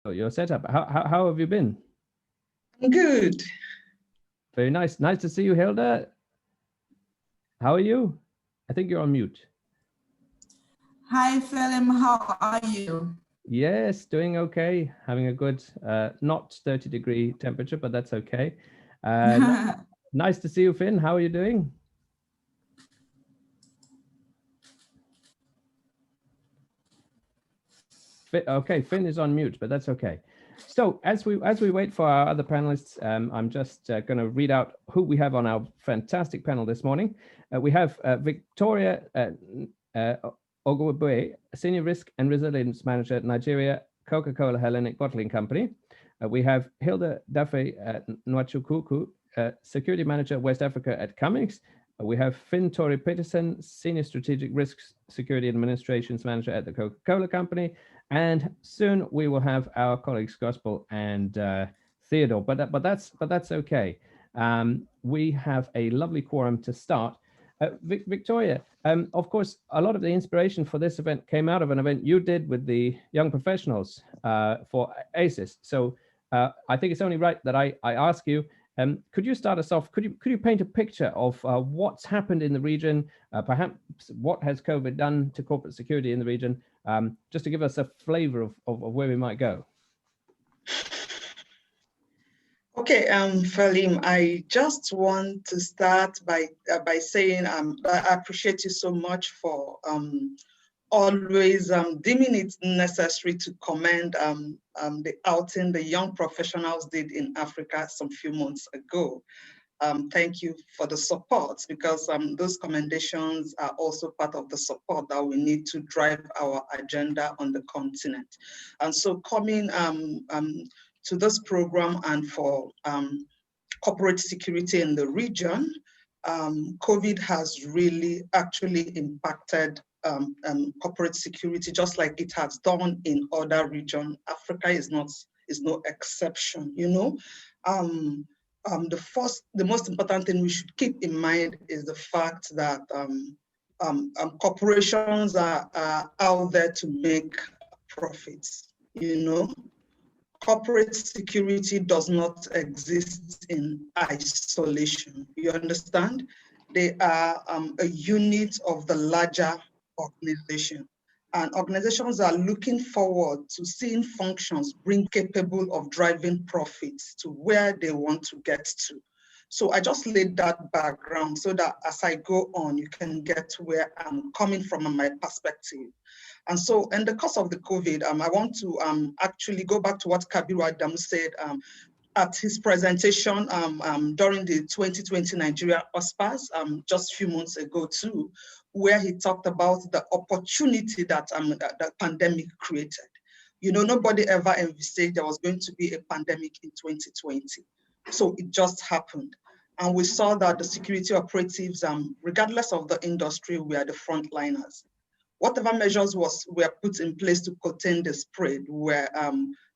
Your setup. How have you been? Good. Very nice. Nice to see you, Hilda. How are you? I think you're on mute. Hi, Philip. How are you? Yes, doing okay. Having a good, not 30-degree temperature, but that's okay. Nice to see you, Finn. How are you doing? Okay, Finn is on mute, but that's okay. So as we wait for our other panelists, I'm just going to read out who we have on our fantastic panel this morning. We have Victoria Ogbuehi, Senior Risk and Resilience Manager at Nigeria Coca-Cola Hellenic Bottling Company. We have Hilda Dafe Nwachukwu, Security Manager West Africa at Cummins. We have Pettersen, Senior Strategic Risk Security Administrations Manager at the Coca-Cola Company. And soon we will have our colleagues Gospel and Theodore, but that's okay. We have a lovely quorum to start. Victoria, of course, a lot of the inspiration for this event came out of an event you did with the young professionals for ACES. So I think it's only right that I ask you, could you start us off? Could you paint a picture of what's happened in the region, perhaps what has COVID done to corporate security in the region, just to give us a flavor of where we might go? Okay, Falim, I just want to start by saying I appreciate you so much for always deeming it necessary to commend the outing the young professionals did in Africa some few months ago. Thank you for the support, because those commendations are also part of the support that we need to drive our agenda on the continent. And so coming to this program and for corporate security in the region, COVID has really actually impacted corporate security, just like it has done in other regions. Africa is no exception, you know. The most important thing we should keep in mind is the fact that corporations are out there to make profits, you know. Corporate security does not exist in isolation. You understand? They are a unit of the larger organization. And organizations are looking forward to seeing functions being capable of driving profits to where they want to get to. So I just laid that background so that as I go on, you can get where I'm coming from and my perspective. And so in the course of the COVID, I want to actually go back to what Kabiru Adamu said at his presentation during the 2020 Nigeria OSPAS just a few months ago too, where he talked about the opportunity that the pandemic created. You know, nobody ever envisaged there was going to be a pandemic in 2020. So it just happened. And we saw that the security operatives, regardless of the industry, were the frontliners. Whatever measures were put in place to contain the spread were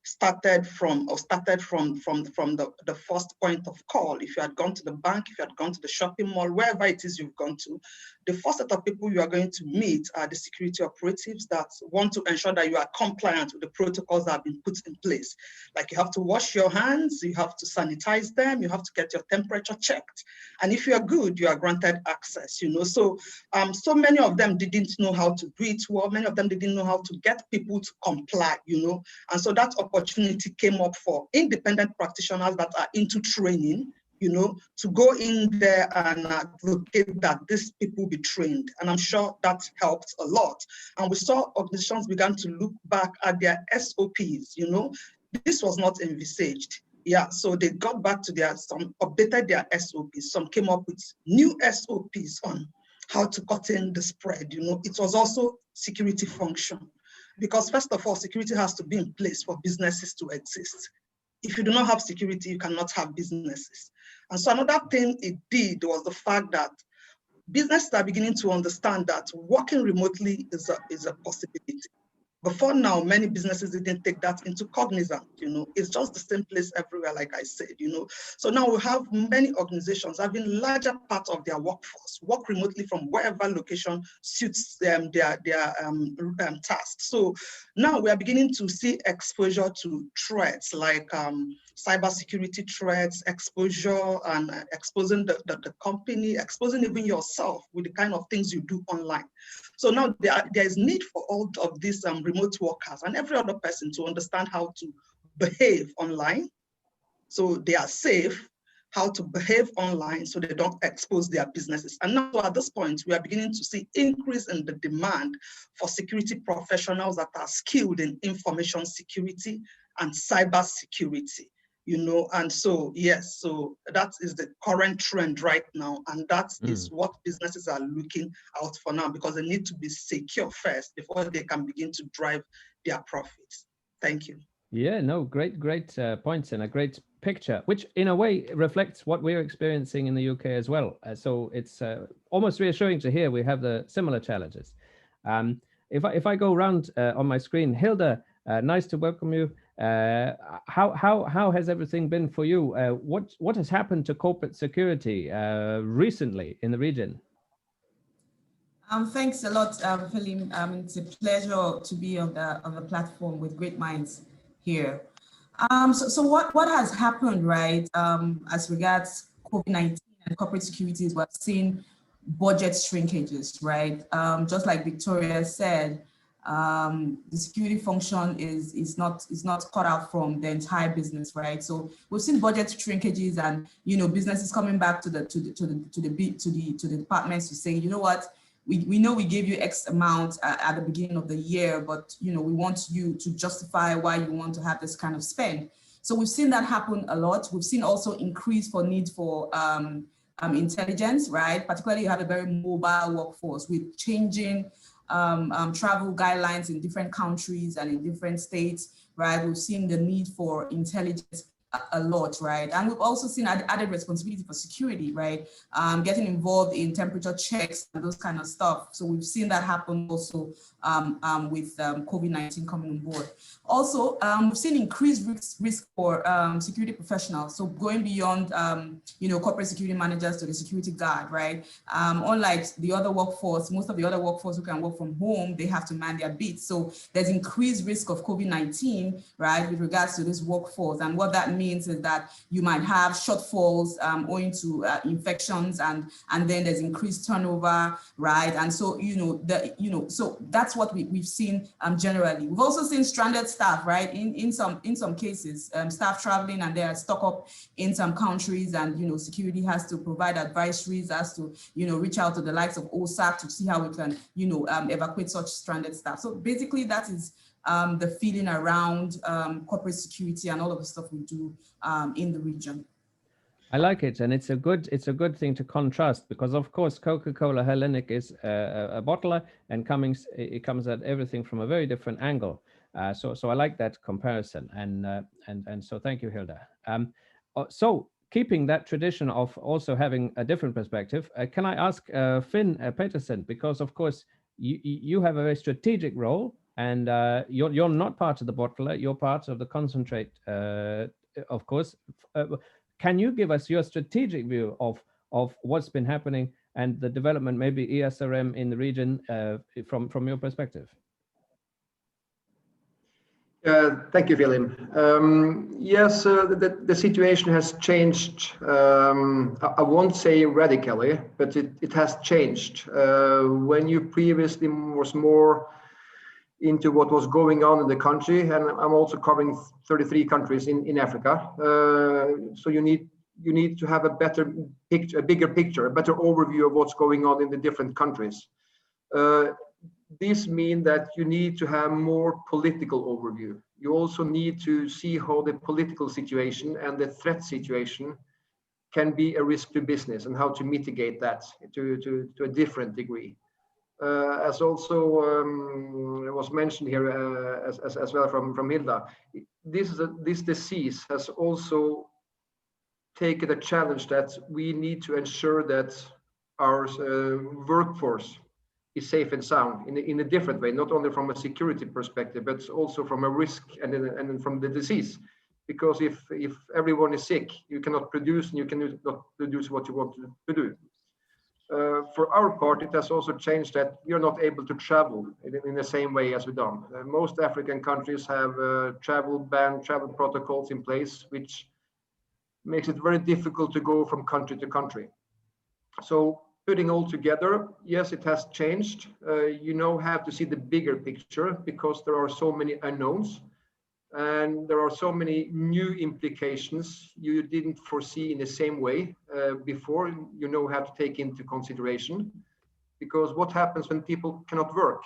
started from the first point of call. If you had gone to the bank, if you had gone to the shopping mall, wherever it is you've gone to, the first set of people you are going to meet are the security operatives that want to ensure that you are compliant with the protocols that have been put in place. Like you have to wash your hands, you have to sanitize them, you have to get your temperature checked. And if you are good, you are granted access, you know. So many of them didn't know how to do it well. Many of them didn't know how to get people to comply, you know. And so that opportunity came up for independent practitioners that are into training, you know, to go in there and advocate that these people be trained. And I'm sure that helped a lot. And we saw organizations began to look back at their SOPs, you know. This was not envisaged. Yeah, so they got back to some updated their SOPs. Some came up with new SOPs on how to contain the spread, you know. It was also security function. Because first of all, security has to be in place for businesses to exist. If you do not have security, you cannot have businesses. And so another thing it did was the fact that businesses are beginning to understand that working remotely is a possibility. Before now, many businesses didn't take that into cognizance, it's just the same place everywhere, like I said, So now we have many organizations having larger part of their workforce work remotely from wherever location suits them, their tasks. So now we are beginning to see exposure to threats like cybersecurity threats, exposure and exposing the company, exposing even yourself with the kind of things you do online. So now there is need for all of these remote workers and every other person to understand how to behave online so they are safe, how to behave online so they don't expose their businesses. And now at this point, we are beginning to see increase in the demand for security professionals that are skilled in information security and cyber security. And so, yes, so that is the current trend right now. And that is what businesses are looking out for now, because they need to be secure first before they can begin to drive their profits. Thank you. Yeah, no, great points and a great picture, which in a way reflects what we're experiencing in the UK as well. So it's almost reassuring to hear we have the similar challenges. If I go around on my screen, Hilda, nice to welcome you. How has everything been for you? What has happened to corporate security recently in the region? Thanks a lot, Philip. It's a pleasure to be on the platform with great minds here. So what has happened, right, as regards COVID-19 and corporate security is we've seen budget shrinkages, right? Just like Victoria said, the security function is not cut out from the entire business, right? So we've seen budget shrinkages and businesses coming back to the departments to say, you know what, we know we gave you X amount at the beginning of the year, but we want you to justify why you want to have this kind of spend. So we've seen that happen a lot. We've seen also increase for need for intelligence, right? Particularly you have a very mobile workforce with changing travel guidelines in different countries and in different states, right? We've seen the need for intelligence a lot, right? And we've also seen added responsibility for security, right? Getting involved in temperature checks and those kind of stuff. So we've seen that happen also with COVID-19 coming on board. Also, we've seen increased risk for security professionals. So going beyond, corporate security managers to the security guard, right? Unlike the other workforce, most of the other workforce who can work from home, they have to man their beats. So there's increased risk of COVID-19, right, with regards to this workforce. And what that means is that you might have shortfalls owing to infections, and then there's increased turnover, right? And so so that's what we've seen generally. We've also seen stranded staff, right? In some cases, staff traveling and they are stuck up in some countries, and security has to provide advisories, has to reach out to the likes of OSAC to see how we can evacuate such stranded staff. So basically that is the feeling around corporate security and all of the stuff we do in the region. I like it, and it's a good thing to contrast, because of course Coca-Cola Hellenic is a bottler, and Cummins, it comes at everything from a very different angle. So I like that comparison, and so thank you, Hilda. So keeping that tradition of also having a different perspective, can I ask Finn Pettersen, because of course you have a very strategic role. And you're not part of the bottler, you're part of the concentrate, of course. Can you give us your strategic view of what's been happening and the development, maybe ESRM in the region, from your perspective? Thank you, Philip. Yes, the situation has changed. I won't say radically, but it has changed. When you previously was more into what was going on in the country, and I'm also covering 33 countries in Africa. So you need to have a better picture, a bigger picture, a better overview of what's going on in the different countries. This means that you need to have more political overview. You also need to see how the political situation and the threat situation can be a risk to business, and how to mitigate that to a different degree. As also was mentioned here as well from Hilda, this disease has also taken a challenge that we need to ensure that our workforce is safe and sound in a different way, not only from a security perspective, but also from a risk and from the disease. Because if everyone is sick, you cannot produce, and you cannot produce what you want to do. For our part, it has also changed that we are not able to travel in the same way as we've done. Most African countries have travel protocols in place, which makes it very difficult to go from country to country. So putting all together, yes, it has changed. You now have to see the bigger picture because there are so many unknowns. And there are so many new implications you didn't foresee in the same way before, you know, have to take into consideration. Because what happens when people cannot work,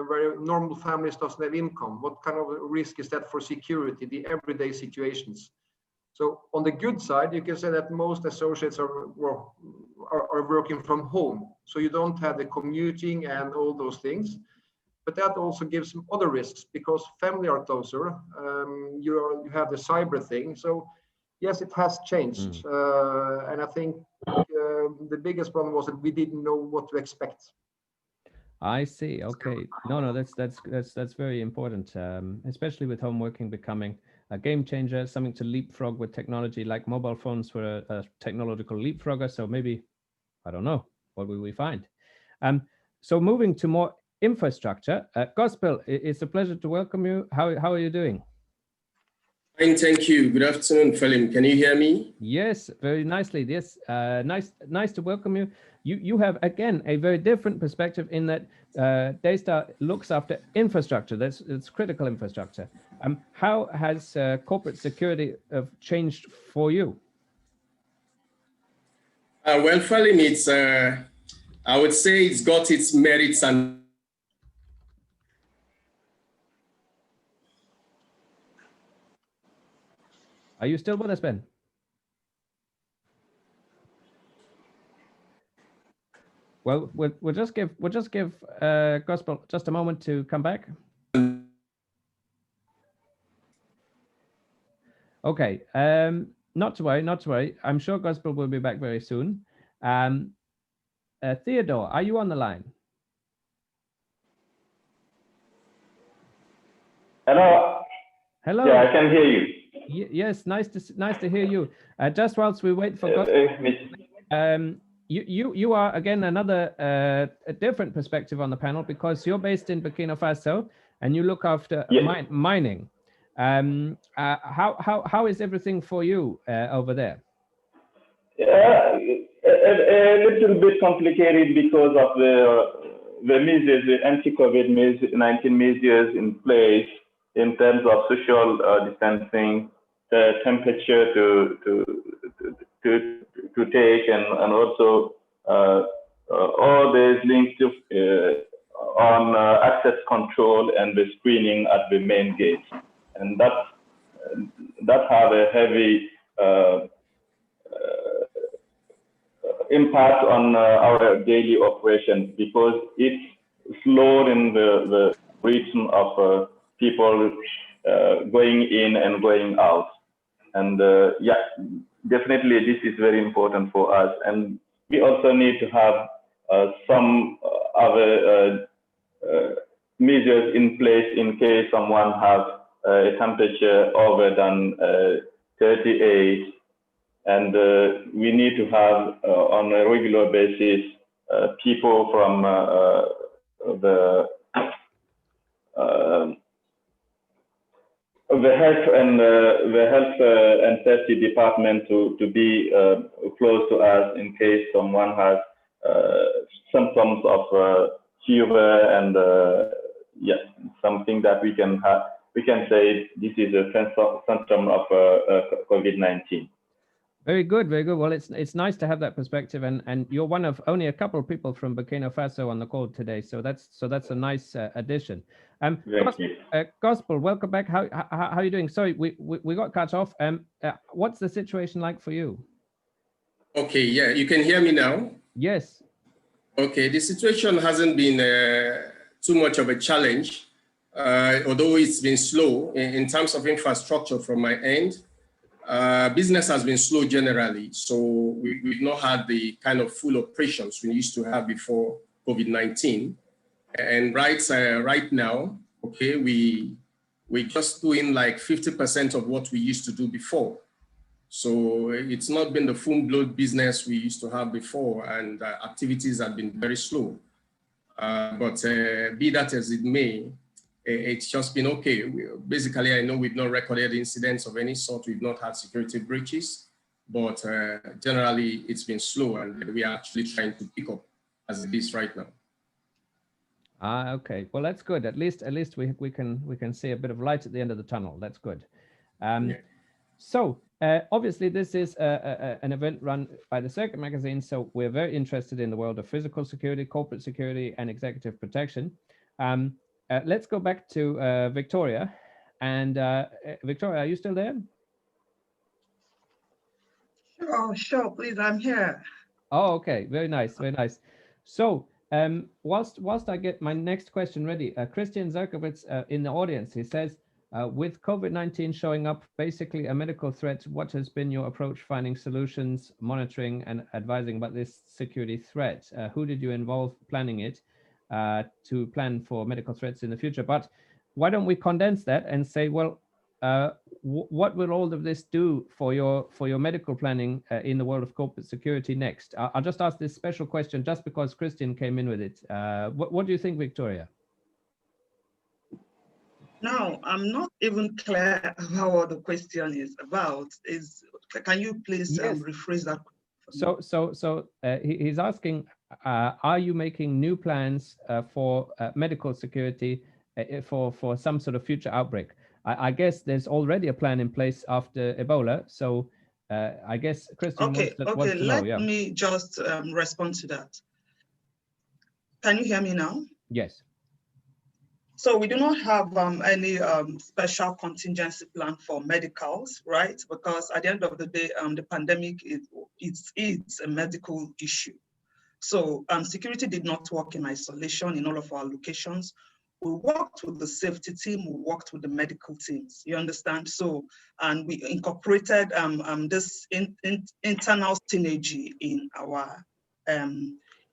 where normal families doesn't have income? What kind of risk is that for security, the everyday situations? So on the good side, you can say that most associates are working from home. So you don't have the commuting and all those things. But that also gives some other risks because family are closer. You have the cyber thing. So yes, it has changed. And I think the biggest problem was that we didn't know what to expect. I see. Okay. No, that's very important, especially with home working becoming a game changer, something to leapfrog with technology, like mobile phones were a technological leapfrogger. So maybe, I don't know, what will we find? So moving to more infrastructure, Gospel, it's a pleasure to welcome you. How are you doing? Fine, thank you. Good afternoon, Phelim. Can you hear me? Yes, very nicely. Yes, nice to welcome you. You have again a very different perspective in that Daystar looks after infrastructure. It's critical infrastructure. How has corporate security changed for you? Well, Phelim, it's I would say it's got its merits and Are you still with us, Ben? Well, we'll just give Gospel just a moment to come back. Okay, not to worry. I'm sure Gospel will be back very soon. Theodore, are you on the line? Hello. Hello. Yeah, I can hear you. Yes, nice to hear you. Just whilst we wait for Gospel, you are again another a different perspective on the panel because you're based in Burkina Faso and you look after mining. How is everything for you over there? A little bit complicated because of the measures, the anti-COVID-19 measures in place in terms of social distancing, temperature to take, and also all these linked on access control and the screening at the main gate, and that have a heavy impact on our daily operations because it's slowed in the region of people going in and going out. And yeah, definitely this is very important for us. And we also need to have some other measures in place in case someone has a temperature over than 38. And we need to have on a regular basis people from the health and safety department to be close to us in case someone has symptoms of fever and yes, something that we can say this is a symptom of COVID-19. Very good, very good. Well, it's nice to have that perspective, and you're one of only a couple of people from Burkina Faso on the call today, so that's a nice addition. Gospel, welcome back. How are you doing? Sorry, we got cut off. What's the situation like for you? Okay, yeah, you can hear me now. Yes. Okay, the situation hasn't been too much of a challenge, although it's been slow in terms of infrastructure from my end. Business has been slow generally, so we've not had the kind of full operations we used to have before COVID-19. And right now, okay, we're just doing like 50% of what we used to do before. So it's not been the full-blown business we used to have before, and activities have been very slow. But be that as it may, it's just been okay. Basically, I know we've not recorded incidents of any sort. We've not had security breaches, but generally it's been slow, and we are actually trying to pick up as it is right now. Okay. Well, that's good. At least we can see a bit of light at the end of the tunnel. That's good. Yeah. So obviously this is an event run by the Circuit magazine. So we're very interested in the world of physical security, corporate security, and executive protection. Let's go back to Victoria. And Victoria, are you still there? Sure, please, I'm here. Oh, okay. Very nice. Very nice. So whilst I get my next question ready, Christian Zerkowitz in the audience, he says, with COVID-19 showing up basically a medical threat, what has been your approach finding solutions, monitoring and advising about this security threat? Who did you involve planning it to plan for medical threats in the future? But why don't we condense that and say, well, what will all of this do for your medical planning in the world of corporate security next? I'll just ask this special question just because Christian came in with it. What do you think, Victoria? No, I'm not even clear about what the question is about. Can you please rephrase that? So he's asking, are you making new plans for medical security for some sort of future outbreak? I guess there's already a plan in place after Ebola. So I guess Christian wants to know. Let me just respond to that. Can you hear me now? Yes. So we do not have any special contingency plan for medicals, right? Because at the end of the day, the pandemic, it's a medical issue. So security did not work in isolation in all of our locations. We worked with the safety team, we worked with the medical teams, you understand? So, and we incorporated this internal synergy in our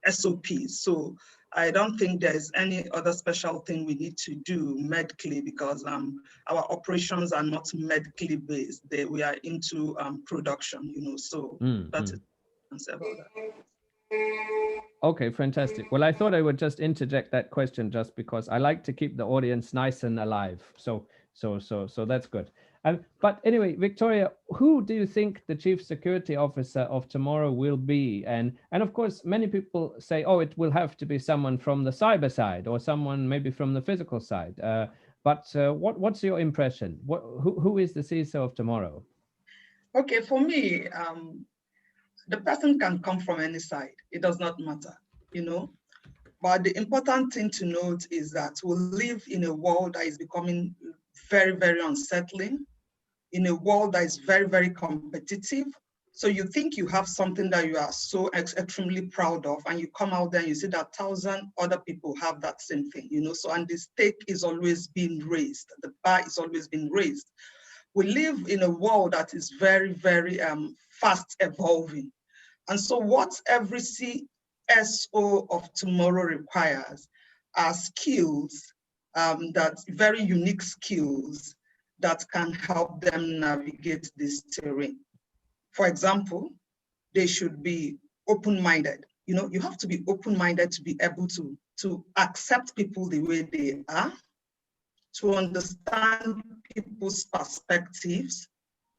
SOPs. So I don't think there's any other special thing we need to do medically because our operations are not medically based. We are into production, you know, so that's it. About that. Okay, fantastic. Well, I thought I would just interject that question just because I like to keep the audience nice and alive. So that's good. But anyway, Victoria, who do you think the Chief Security Officer of tomorrow will be? And of course, many people say, oh, it will have to be someone from the cyber side or someone maybe from the physical side. But what's your impression? Who is the CISO of tomorrow? Okay, for me, the person can come from any side. It does not matter, you know. But the important thing to note is that we live in a world that is becoming very, very unsettling, in a world that is very, very competitive. So you think you have something that you are so extremely proud of, and you come out there and you see that 1,000 other people have that same thing, you know. So, and the stake is always being raised. The bar is always being raised. We live in a world that is very, very fast evolving. And so what every CSO of tomorrow requires are skills, that very unique skills that can help them navigate this terrain. For example, they should be open-minded. You know, you have to be open-minded to be able to accept people the way they are, to understand people's perspectives,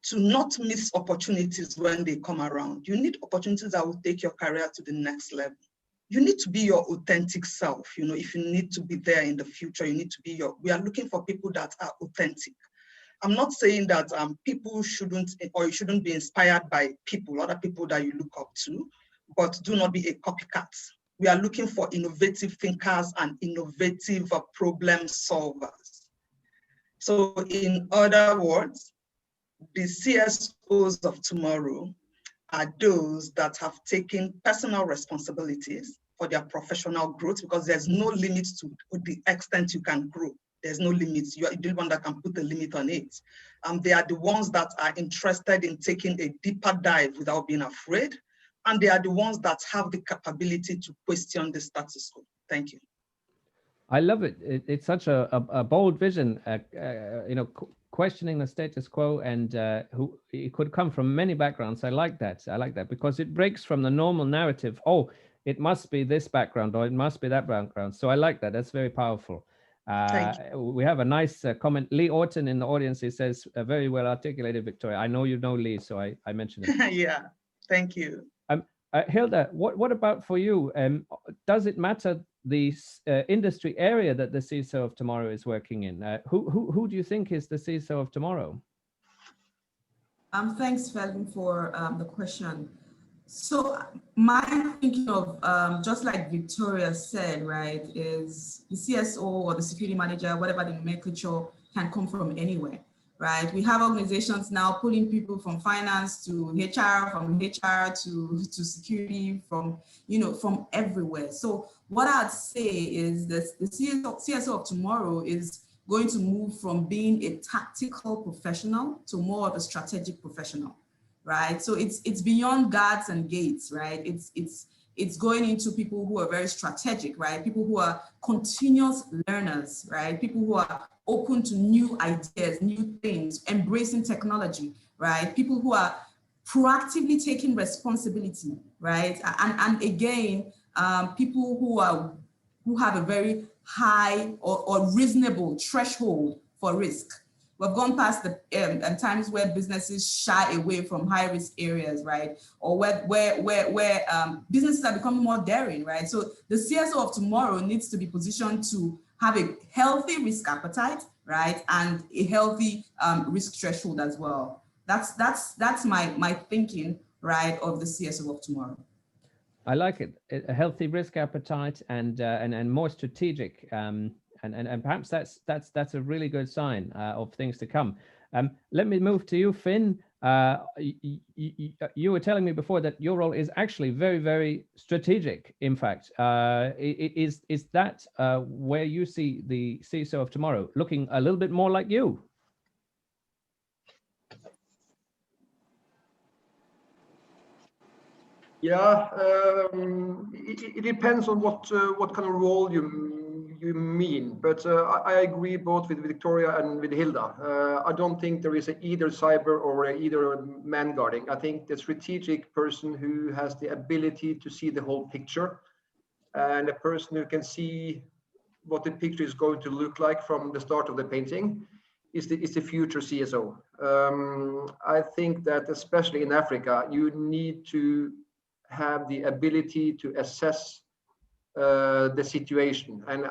to not miss opportunities when they come around. You need opportunities that will take your career to the next level. You need to be your authentic self. You know, if you need to be there in the future, you need to be we are looking for people that are authentic. I'm not saying that people shouldn't, or you shouldn't be inspired by people, other people that you look up to, but do not be a copycat. We are looking for innovative thinkers and innovative problem solvers. So in other words, the CSOs of tomorrow are those that have taken personal responsibilities for their professional growth, because there's no limit to the extent you can grow. There's no limits. You are the one that can put a limit on it. They are the ones that are interested in taking a deeper dive without being afraid. And they are the ones that have the capability to question the status quo. Thank you. I love it. It's such a bold vision, you know, questioning the status quo, and who it could come from many backgrounds. I like that. I like that because it breaks from the normal narrative. Oh, it must be this background or it must be that background. So I like that. That's very powerful. We have a nice comment. Lee Orton in the audience. He says, very well articulated, Victoria. I know you know Lee, so I mentioned it. Yeah, thank you. Hilda, what about for you? Does it matter the industry area that the CISO of tomorrow is working in? Who do you think is the CISO of tomorrow? Thanks, Felin, for the question. So my thinking of, just like Victoria said, right, is the CSO or the security manager, whatever the nomenclature, can come from anywhere, right? We have organizations now pulling people from finance to HR, from HR to security, from, you know, from everywhere. So what I'd say is that the CSO of tomorrow is going to move from being a tactical professional to more of a strategic professional, right? So it's beyond guards and gates, right? It's going into people who are very strategic, right? People who are continuous learners, right? People who are open to new ideas, new things, embracing technology, right? People who are proactively taking responsibility, right? And again, people who have a very high or reasonable threshold for risk. We've gone past the times where businesses shy away from high risk areas, right? Or where businesses are becoming more daring, right? So the CSO of tomorrow needs to be positioned to have a healthy risk appetite, right? And a healthy risk threshold as well. That's my thinking, right, of the CSO of tomorrow. I like it. A healthy risk appetite and more strategic. And perhaps that's a really good sign of things to come. Let me move to you, Finn. You were telling me before that your role is actually very, very strategic. In fact, is that where you see the CISO of tomorrow looking a little bit more like you? Yeah, it depends on what kind of role you mean, but I agree both with Victoria and with Hilda. I don't think there is either cyber or either man guarding. I think the strategic person who has the ability to see the whole picture, and a person who can see what the picture is going to look like from the start of the painting is the future CSO. I think that especially in Africa, you need to have the ability to assess the situation. And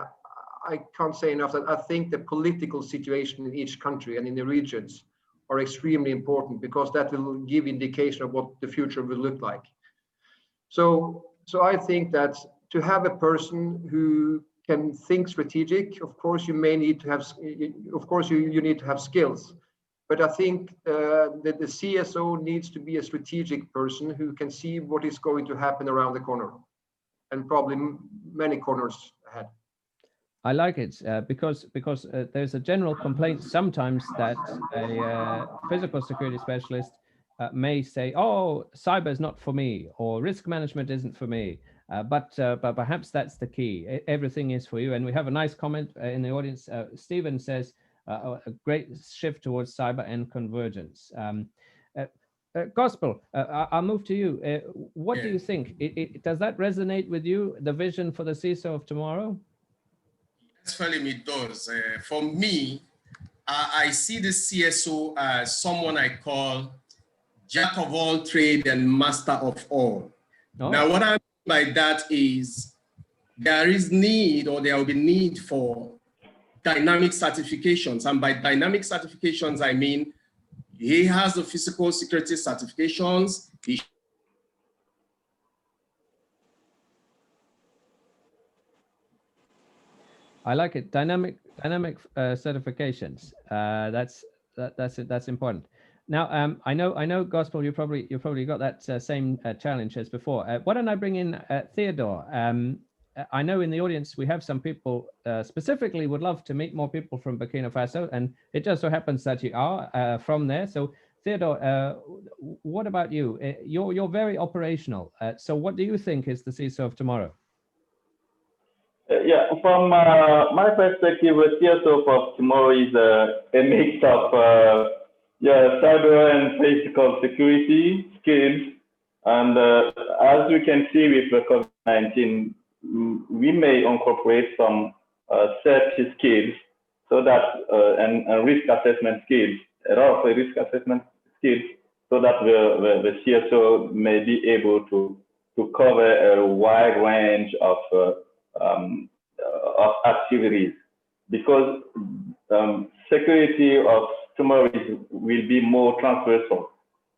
I can't say enough that I think the political situation in each country and in the regions are extremely important, because that will give indication of what the future will look like. So I think that to have a person who can think strategic, of course you may need to have, of course you need to have skills. But I think that the CSO needs to be a strategic person who can see what is going to happen around the corner, and probably many corners ahead. I like it because there's a general complaint sometimes that a physical security specialist may say, "Oh, cyber is not for me," or "risk management isn't for me." But perhaps that's the key. Everything is for you. And we have a nice comment in the audience. Stephen says, a great shift towards cyber and convergence. Gospel, I'll move to you. What do you think? Does that resonate with you, the vision for the CISO of tomorrow? Actually, it does. For me, I see the CSO as someone I call jack of all trade and master of all. Oh. Now, what I mean by that is there is need, or there will be need for dynamic certifications. And by dynamic certifications, I mean he has the physical security certifications. I like it. Dynamic certifications. That's important. Now, I know, Gospel, you probably got that same challenge as before. Why don't I bring in Theodore? I know in the audience we have some people specifically would love to meet more people from Burkina Faso, and it just so happens that you are from there. So Theodore, what about you? You're very operational. So what do you think is the CISO of tomorrow? Yeah, from my perspective, a CSO for tomorrow is a mix of cyber and physical security skills. And as we can see with the COVID-19, we may incorporate some safety skills so that and risk assessment skills, a lot of risk assessment skills, so that the CSO may be able to cover a wide range of activities, because security of tomorrow will be more transversal,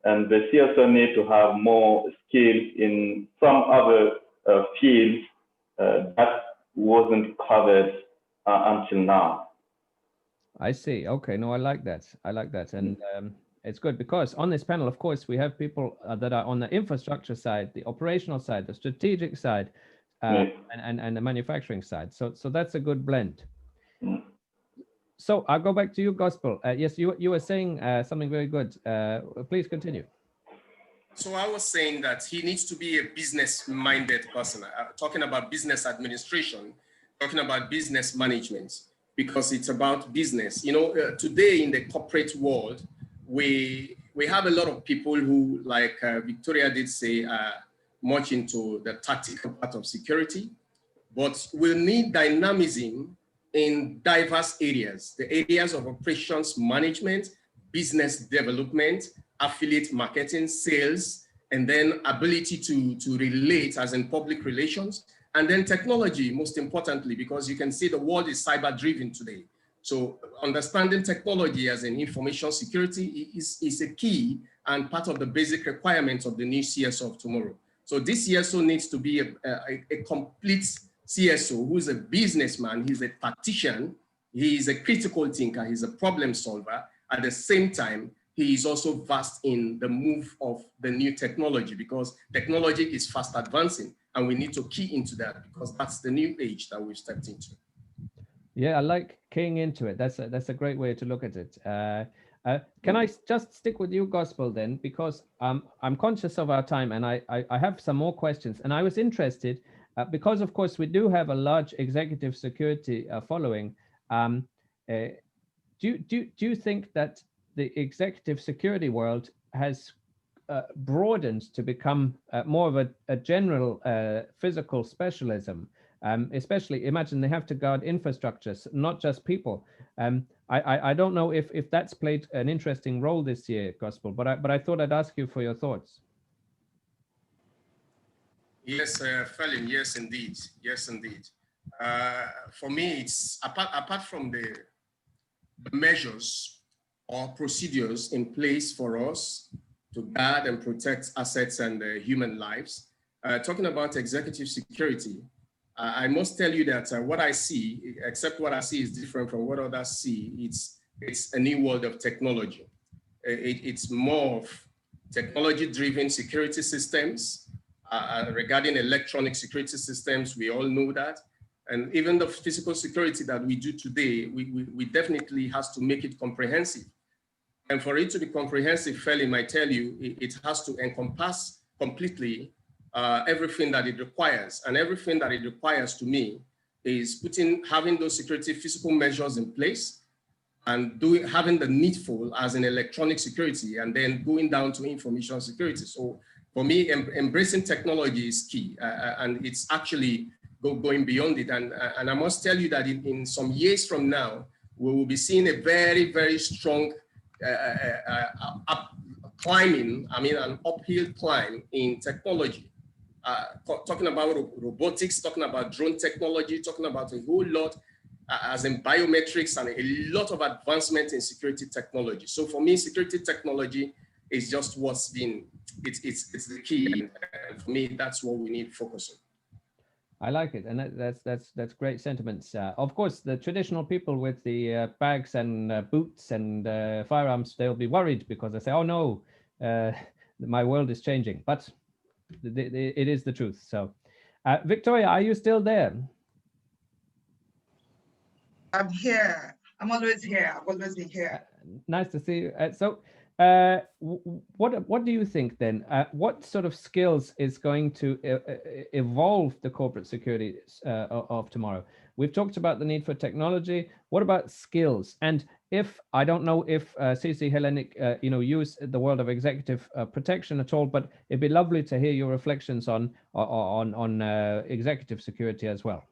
and the CSO need to have more skills in some other fields that wasn't covered until now. I see. Okay. No, I like that. I like that. And it's good because on this panel, of course, we have people that are on the infrastructure side, the operational side, the strategic side, and the manufacturing side. So that's a good blend. So I'll go back to you, Gospel. Yes, you were saying something very good. Please continue. So I was saying that he needs to be a business-minded person, talking about business administration, talking about business management, because it's about business. You know, today in the corporate world, we have a lot of people who, like Victoria did say, much into the tactical part of security, but we'll need dynamism in diverse areas, the areas of operations management, business development, affiliate marketing, sales, and then ability to relate as in public relations, and then technology, most importantly, because you can see the world is cyber-driven today. So understanding technology as in information security is a key and part of the basic requirements of the new CSO of tomorrow. So this CSO needs to be a complete CSO who is a businessman, he's a tactician, he is a critical thinker, he's a problem solver. At the same time, he is also vast in the move of the new technology, because technology is fast advancing and we need to key into that, because that's the new age that we've stepped into. Yeah, I like keying into it. That's a great way to look at it. Can I just stick with you, Gospel, then, because I'm conscious of our time and I have some more questions. And I was interested, because of course we do have a large executive security following. Do you think that the executive security world has broadened to become more of a general physical specialism? Especially, imagine they have to guard infrastructures, not just people. I don't know if that's played an interesting role this year, Gospel, but I thought I'd ask you for your thoughts. Yes, Felim, yes, indeed. Yes, indeed. For me, it's apart from the measures or procedures in place for us to guard and protect assets and human lives. Talking about executive security, I must tell you that what I see, except what I see is different from what others see, it's a new world of technology. It's more of technology-driven security systems. Regarding electronic security systems, we all know that. And even the physical security that we do today, we definitely has to make it comprehensive. And for it to be comprehensive, Felim, I tell you, it has to encompass completely everything that it requires. And everything that it requires to me is having those security physical measures in place and having the needful as in electronic security, and then going down to information security. So for me, embracing technology is key, and it's actually going beyond it. And I must tell you that in some years from now, we will be seeing a very, very strong climbing, an uphill climb in technology. Talking about robotics, talking about drone technology, talking about a whole lot, as in biometrics, and a lot of advancement in security technology. So for me, security technology is just what's been, it's the key. And for me, that's what we need to focus on. I like it, and that's great sentiments. Of course, the traditional people with the bags and boots and firearms, they'll be worried because they say, "Oh no, my world is changing." But it is the truth. So, Victoria, are you still there? I'm here. I'm always here. I've always been here. Nice to see you. So, what do you think then? What sort of skills is going to evolve the corporate security of tomorrow? We've talked about the need for technology. What about skills? And if I don't know if CC Hellenic, use the world of executive protection at all, but it'd be lovely to hear your reflections on executive security as well.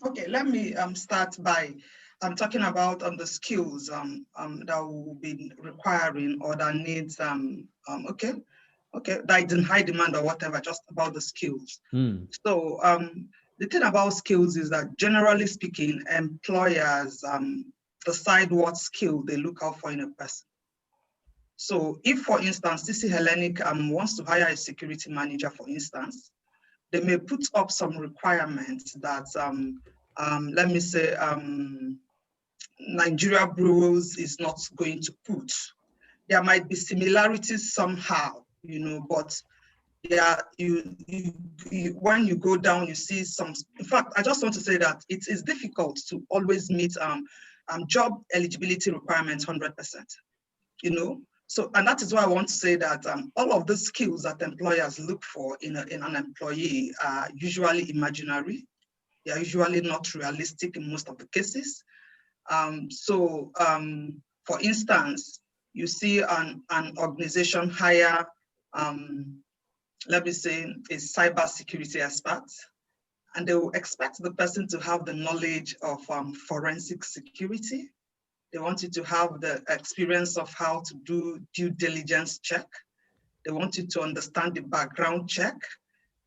Okay, let me start by talking about the skills that will be requiring or that needs that in high demand or whatever, just about the skills. So the thing about skills is that generally speaking, employers decide what skill they look out for in a person. So if, for instance, CC Hellenic wants to hire a security manager, for instance, they may put up some requirements that, let me say, Nigeria bureaus is not going to put. There might be similarities somehow, but yeah, when you go down, you see some. In fact, I just want to say that it is difficult to always meet job eligibility requirements 100%. So, and that is why I want to say that all of the skills that employers look for in an employee are usually imaginary. They are usually not realistic in most of the cases. For instance, you see an organization hire, let me say, a cybersecurity expert, and they will expect the person to have the knowledge of forensic security. They want you to have the experience of how to do due diligence check. They want you to understand the background check.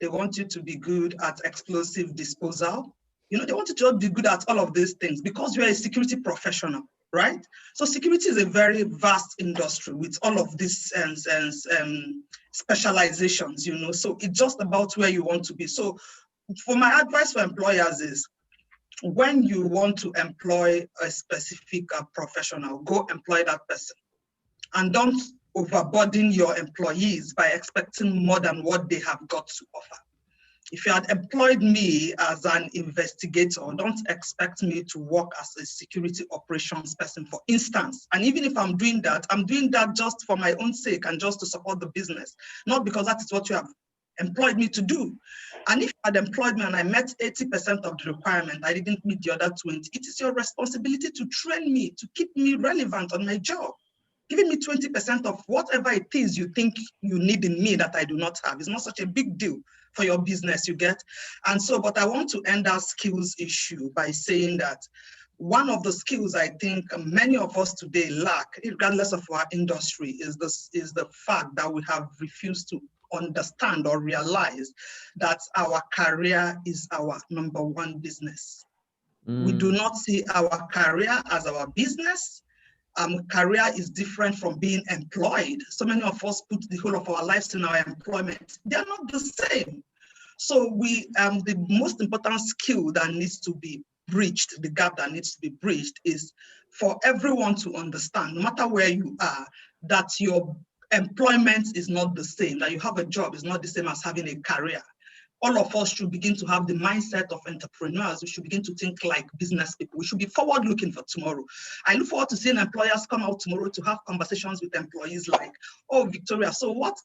They want you to be good at explosive disposal. They want you to be good at all of these things because you're a security professional, right? So security is a very vast industry with all of these specializations, so it's just about where you want to be. So for my advice for employers is, when you want to employ a specific professional, go employ that person. And don't overburden your employees by expecting more than what they have got to offer. If you had employed me as an investigator, don't expect me to work as a security operations person, for instance. And even if I'm doing that just for my own sake and just to support the business, not because that is what you have employed me to do. And if you had employed me and I met 80% of the requirement, I didn't meet the other 20, it is your responsibility to train me, to keep me relevant on my job. Giving me 20% of whatever it is you think you need in me that I do not have is not such a big deal for your business, you get? And so, but I want to end our skills issue by saying that one of the skills I think many of us today lack, regardless of our industry, is the fact that we have refused to understand or realize that our career is our number one business. We do not see our career as our business. Career is different from being employed. So many of us put the whole of our lives in our employment. They are not the same. So the most important skill that needs to be breached, the gap that needs to be breached, is for everyone to understand, no matter where you are, that your employment is not the same, that you have a job is not the same as having a career. All of us should begin to have the mindset of entrepreneurs. We should begin to think like business people. We should be forward looking for tomorrow. I look forward to seeing employers come out tomorrow to have conversations with employees like, oh, Victoria, so what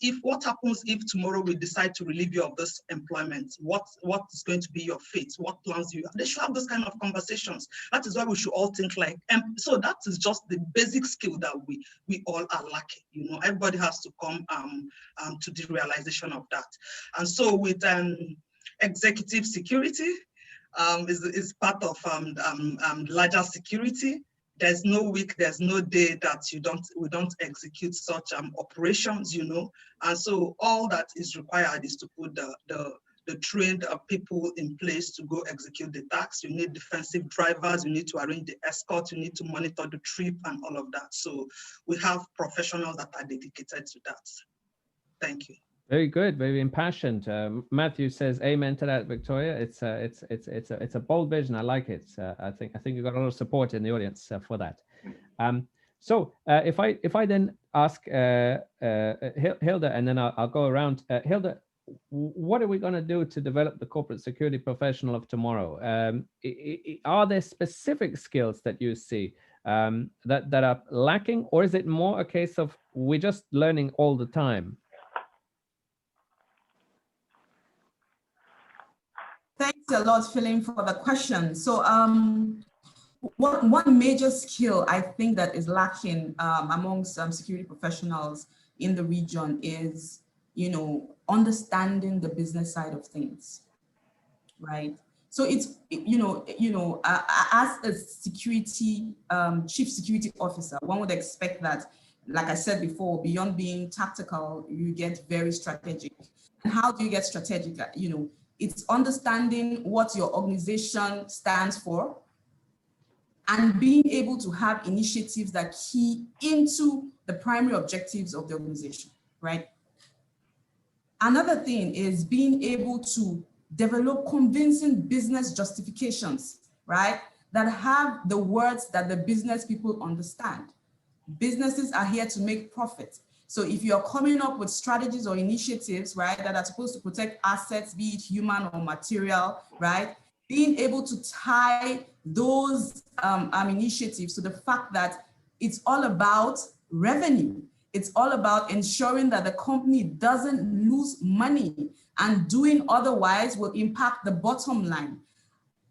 happens if tomorrow we decide to relieve you of this employment? What is going to be your fate? What plans do you have? They should have those kind of conversations. That is why we should all think like, so that is just the basic skill that we all are lacking. Everybody has to come to the realization of that. And so with executive security is part of larger security. There's no week, there's no day that we don't execute such operations, And so all that is required is to put the trained people in place to go execute the tasks. You need defensive drivers, you need to arrange the escort, you need to monitor the trip and all of that. So we have professionals that are dedicated to that. Thank you. Very good, very impassioned. Matthew says, "Amen to that, Victoria." It's a bold vision. I like it. I think you got a lot of support in the audience for that. So if I then ask Hilda, and then I'll go around. Hilda, what are we going to do to develop the corporate security professional of tomorrow? Are there specific skills that you see that are lacking, or is it more a case of we're just learning all the time? Thanks a lot, Philip, for the question. So one major skill I think that is lacking amongst security professionals in the region is, understanding the business side of things, right? So it's, as a security, chief security officer, one would expect that, like I said before, beyond being tactical, you get very strategic. And how do you get strategic? It's understanding what your organization stands for and being able to have initiatives that key into the primary objectives of the organization, right? Another thing is being able to develop convincing business justifications, right? That have the words that the business people understand. Businesses are here to make profit. So if you're coming up with strategies or initiatives, right, that are supposed to protect assets, be it human or material, right? Being able to tie those initiatives to the fact that it's all about revenue. It's all about ensuring that the company doesn't lose money, and doing otherwise will impact the bottom line.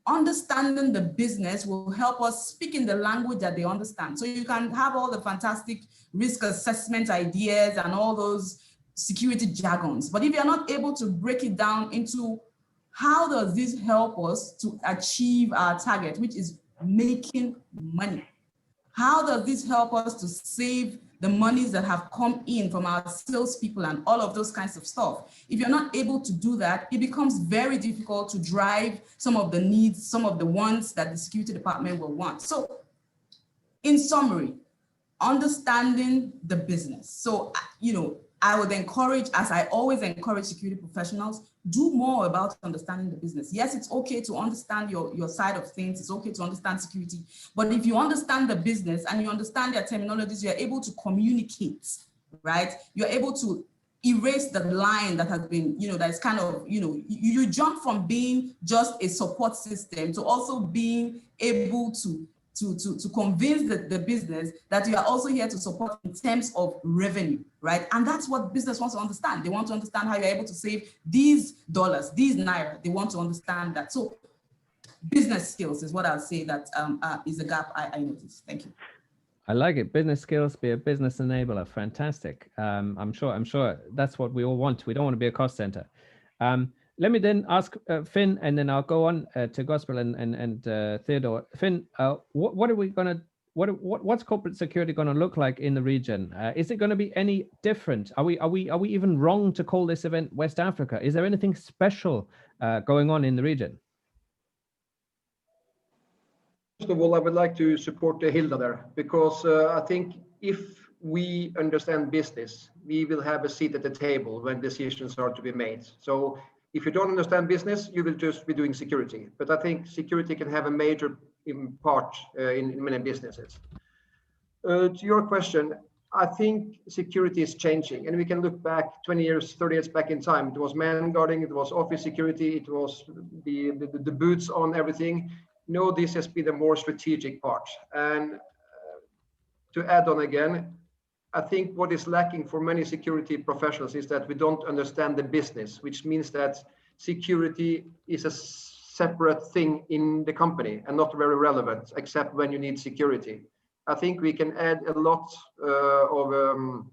Understanding the business will help us speak in the language that they understand. So you can have all the fantastic risk assessment ideas and all those security jargons, but if you're not able to break it down into how does this help us to achieve our target, which is making money? How does this help us to save the monies that have come in from our salespeople and all of those kinds of stuff? If you're not able to do that, it becomes very difficult to drive some of the needs, some of the wants that the security department will want. So in summary, understanding the business. So, I would encourage, as I always encourage security professionals, do more about understanding the business. Yes, it's okay to understand your side of things. It's okay to understand security. But if you understand the business and you understand their terminologies, you're able to communicate, right? You're able to erase the line that has been, that's kind of, you jump from being just a support system to also being able to convince the business that you are also here to support in terms of revenue, right? And that's what business wants to understand. They want to understand how you're able to save these dollars, these naira. They want to understand that. So business skills is what I'll say that is a gap I noticed. Thank you. I like it. Business skills, be a business enabler. Fantastic. I'm sure that's what we all want. We don't want to be a cost center. Let me then ask Finn, and then I'll go on to Gospel and Theodore. Finn, what are we gonna? What's corporate security going to look like in the region? Is it going to be any different? Are we even wrong to call this event West Africa? Is there anything special going on in the region? First of all, I would like to support Hilda there, because I think if we understand business, we will have a seat at the table when decisions are to be made. So if you don't understand business, you will just be doing security. But I think security can have a major part in many businesses. To your question, I think security is changing, and we can look back 20 years, 30 years back in time. It was man guarding, it was office security, it was the boots on everything. No, this has been a more strategic part. And to add on again, I think what is lacking for many security professionals is that we don't understand the business, which means that security is a separate thing in the company and not very relevant, except when you need security. I think we can add a lot of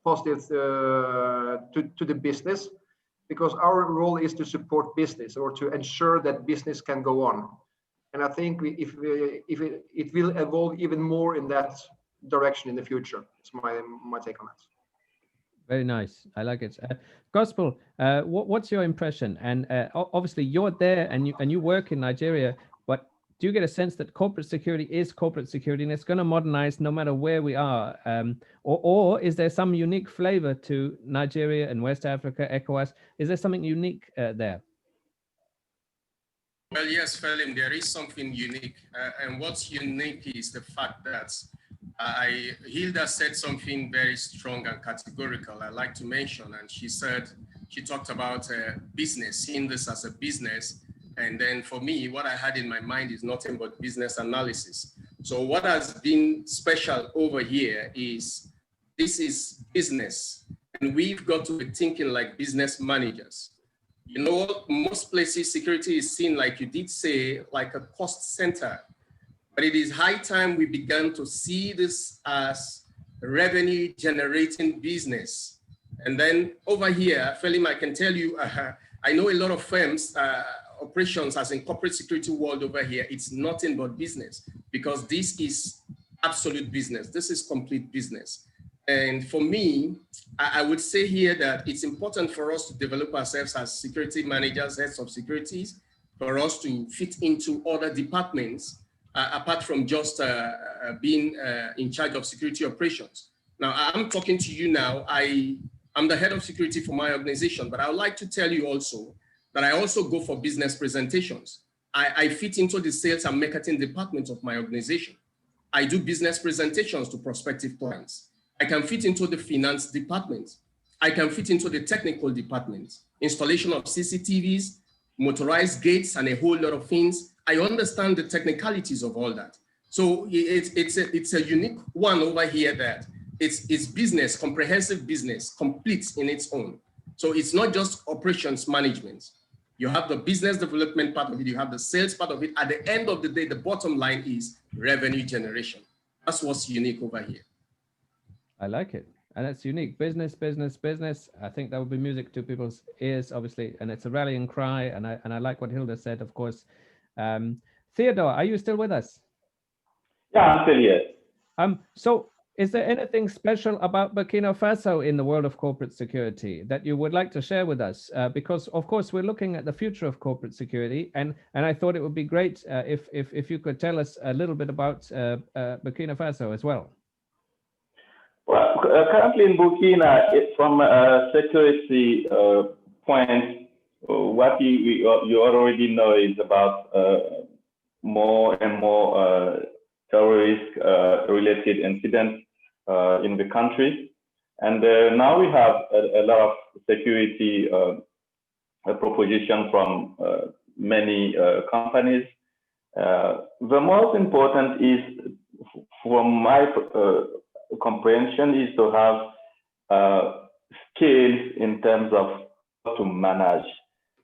positives to the business, because our role is to support business or to ensure that business can go on. And I think it will evolve even more in that direction in the future. It's my take on that. Very nice. I like it. Gospel, what's your impression? And obviously you're there and you work in Nigeria, but do you get a sense that corporate security is corporate security and it's going to modernize no matter where we are? Or is there some unique flavor to Nigeria and West Africa, ECOWAS? Is there something unique there? Well, yes, Philip, there is something unique. And what's unique is the fact that Hilda said something very strong and categorical I'd like to mention. And she talked about business, seeing this as a business. And then for me, what I had in my mind is nothing but business analysis. So what has been special over here is this is business, and we've got to be thinking like business managers. You know, most places security is seen, like you did say, like a cost center, but it is high time we began to see this as revenue generating business. And then over here, Felim, I can tell you, I know a lot of firms, operations as in corporate security world over here, it's nothing but business, because this is absolute business. This is complete business. And for me, I would say here that it's important for us to develop ourselves as security managers, heads of securities, for us to fit into other departments, apart from just being in charge of security operations. Now, I'm talking to you now. I'm the head of security for my organization, but I would like to tell you also that I also go for business presentations. I fit into the sales and marketing department of my organization. I do business presentations to prospective clients. I can fit into the finance department. I can fit into the technical department, installation of CCTVs, motorized gates, and a whole lot of things. I understand the technicalities of all that. So it's a unique one over here that it's business, comprehensive business, complete in its own. So it's not just operations management. You have the business development part of it, you have the sales part of it. At the end of the day, the bottom line is revenue generation. That's what's unique over here. I like it. And it's unique. Business, business, business. I think that would be music to people's ears, obviously. And it's a rallying cry. And I like what Hilda said, of course. Theodore, are you still with us? Yeah, I'm still here. So is there anything special about Burkina Faso in the world of corporate security that you would like to share with us? Because, of course, we're looking at the future of corporate security. And I thought it would be great if you could tell us a little bit about Burkina Faso as well. Well, currently in Burkina, from a security point, what you already know is about more and more terrorist-related incidents in the country. And now we have a lot of security proposition from many companies. The most important is, from my comprehension, is to have skills in terms of how to manage,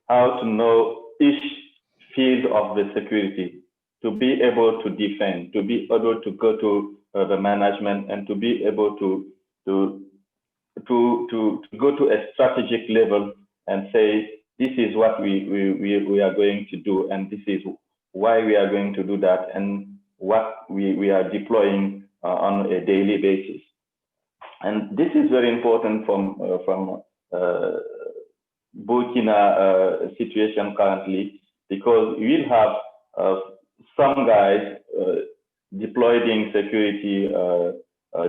how to know each field of the security, to be able to defend, to be able to go to the management, and to be able to go to a strategic level and say, this is what we are going to do, and this is why we are going to do that, and what we are deploying on a daily basis. And this is very important from Burkina situation currently, because we'll have some guys deploying security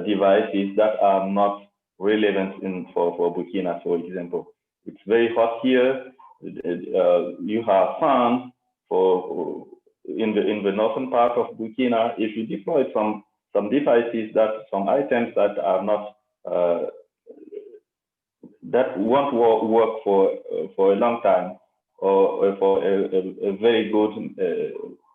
devices that are not relevant for Burkina, for example. It's very hot here. You have sun in the northern part of Burkina. If you deploy some devices, some items that are not that won't work for a long time, or for a very good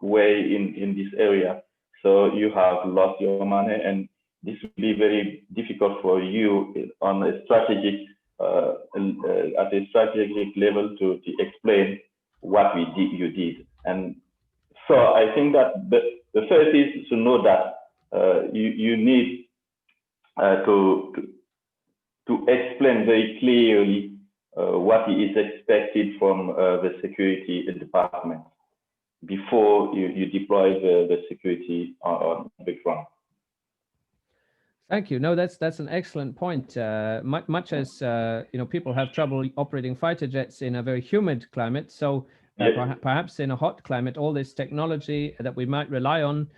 way in this area. So you have lost your money, and this will be very difficult for you on a strategic at a strategic level to explain what you did. And so I think that the first is to know that you need to explain very clearly what is expected from the security department before you deploy the security on the ground. Thank you. No, that's an excellent point. Much as people have trouble operating fighter jets in a very humid climate, so perhaps in a hot climate, all this technology that we might rely on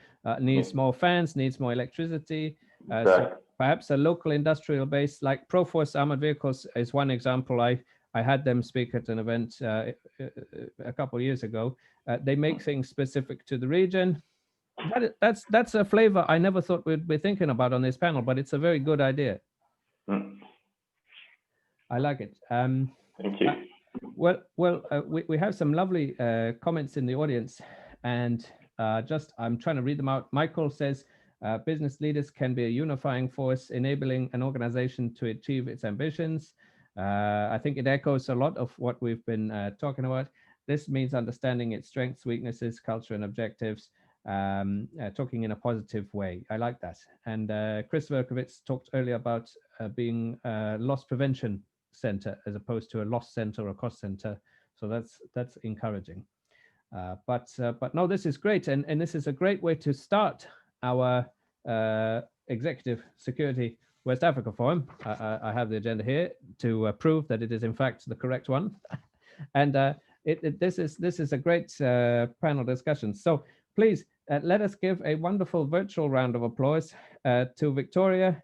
needs more fans, needs more electricity. So perhaps a local industrial base like Proforce Armored Vehicles is one example. I had them speak at an event a couple of years ago. They make things specific to the region. That's a flavor I never thought we'd be thinking about on this panel, but it's a very good idea. I like it. Thank you. We have some lovely comments in the audience, and I'm trying to read them out. Michael says, business leaders can be a unifying force, enabling an organization to achieve its ambitions. I think it echoes a lot of what we've been talking about. This means understanding its strengths, weaknesses, culture, and objectives, talking in a positive way. I like that. And Chris Verkovitz talked earlier about being a loss prevention center as opposed to a loss center or a cost center. So that's encouraging. But no, this is great. And this is a great way to start our Executive Security West Africa Forum. I have the agenda here to prove that it is in fact the correct one. And this is a great panel discussion. So please let us give a wonderful virtual round of applause to Victoria,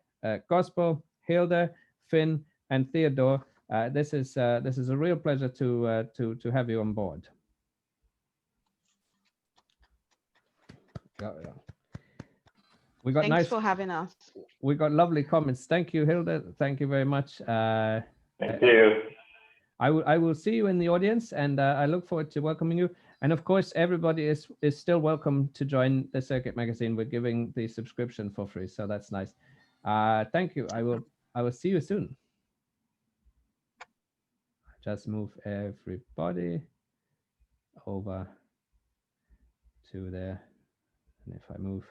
Gospel, Hilda, Finn, and Theodore. This is a real pleasure to have you on board. We got Thanks for having us. We got lovely comments. Thank you, Hilda. Thank you very much. Thank you. I will see you in the audience, and I look forward to welcoming you. And of course, everybody is still welcome to join the Circuit Magazine. We're giving the subscription for free, so that's nice. Thank you. I will see you soon. Just move everybody over to there, and if I move